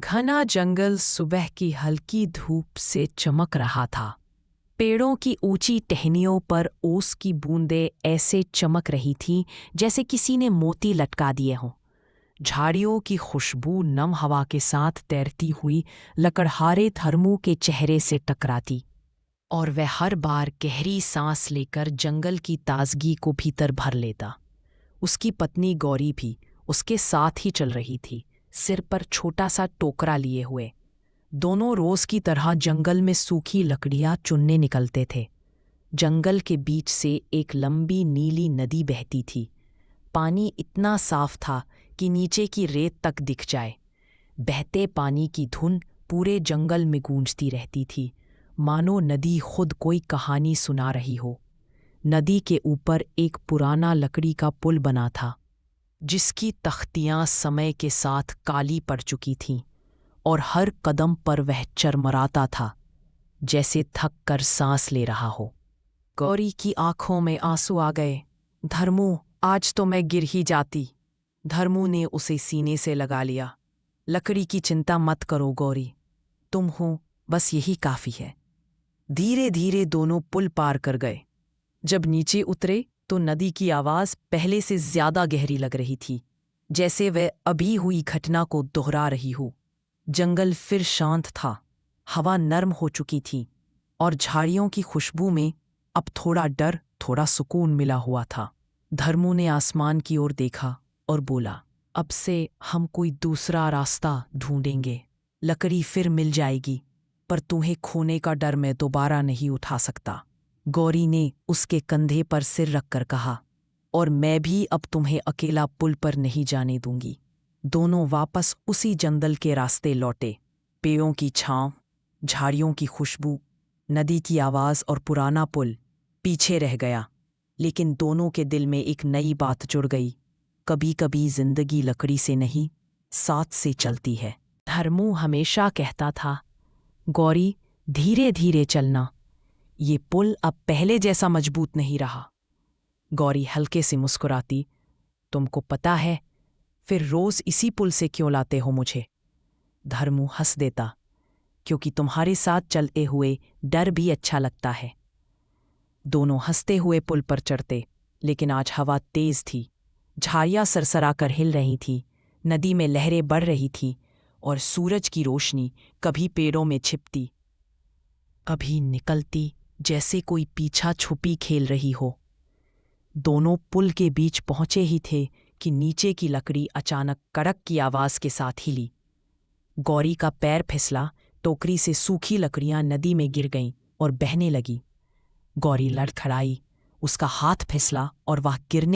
घना जंगल सुबह की हल्की धूप से चमक रहा था। पेड़ों की ऊंची टहनियों पर ओस की बूंदें ऐसे चमक रही थीं जैसे किसी ने मोती लटका दिए हों। झाड़ियों की खुशबू नम हवा के साथ तैरती हुई लकड़हारे धर्मू के चेहरे से टकराती, और वह हर बार गहरी सांस लेकर जंगल की ताजगी को भीतर भर लेता। उसकी पत्नी गौरी भी उसके साथ ही चल रही थी, सिर पर छोटा सा टोकरा लिए हुए। दोनों रोज की तरह जंगल में सूखी लकड़ियां चुनने निकलते थे। जंगल के बीच से एक लंबी नीली नदी बहती थी। पानी इतना साफ था कि नीचे की रेत तक दिख जाए। बहते पानी की धुन पूरे जंगल में गूंजती रहती थी, मानो नदी खुद कोई कहानी सुना रही हो। नदी के ऊपर एक पुराना लकड़ी का पुल बना था, जिसकी तख्तियां समय के साथ काली पड़ चुकी थीं, और हर कदम पर वह चरमराता था, जैसे थक कर सांस ले रहा हो। गौरी की आंखों में आंसू आ गए। धर्मू, आज तो मैं गिर ही जाती। धर्मू ने उसे सीने से लगा लिया। लकड़ी की चिंता मत करो गौरी, तुम हो, बस यही काफी है। धीरे धीरे दोनों पुल पार कर गए। जब नीचे उतरे तो नदी की आवाज पहले से ज्यादा गहरी लग रही थी, जैसे वह अभी हुई घटना को दोहरा रही हो। जंगल फिर शांत था, हवा नर्म हो चुकी थी, और झाड़ियों की खुशबू में अब थोड़ा डर, थोड़ा सुकून मिला हुआ था। धर्मू ने आसमान की ओर देखा और बोला, अब से हम कोई दूसरा रास्ता ढूंढेंगे। लकड़ी फिर मिल जाएगी, पर तुम्हें खोने का डर मैं दोबारा नहीं उठा सकता। गौरी ने उसके कंधे पर सिर रखकर कहा, और मैं भी अब तुम्हें अकेला पुल पर नहीं जाने दूंगी। दोनों वापस उसी जंगल के रास्ते लौटे। पेड़ों की छांव, झाड़ियों की खुशबू, नदी की आवाज और पुराना पुल पीछे रह गया, लेकिन दोनों के दिल में एक नई बात जुड़ गई। कभी कभी जिंदगी लकड़ी से नहीं, साथ से चलती है। धर्मू हमेशा कहता था, गौरी धीरे धीरे चलना, ये पुल अब पहले जैसा मजबूत नहीं रहा। गौरी हल्के से मुस्कुराती, तुमको पता है फिर रोज इसी पुल से क्यों लाते हो मुझे? धर्मू हंस देता, क्योंकि तुम्हारे साथ चलते हुए डर भी अच्छा लगता है। दोनों हंसते हुए पुल पर चढ़ते, लेकिन आज हवा तेज थी। झाड़ियां सरसरा कर हिल रही थी, नदी में लहरें बढ़ रही थी, और सूरज की रोशनी कभी पेड़ों में छिपती, कभी निकलती, जैसे कोई पीछा छुपी खेल रही हो। दोनों पुल के बीच पहुंचे ही थे कि नीचे की लकड़ी अचानक कड़क की आवाज के साथ हिली। गौरी का पैर फिसला, टोकरी से सूखी लकड़ियां नदी में गिर गईं और बहने लगी। गौरी लड़खड़ाई, उसका हाथ फिसला और वह गिरने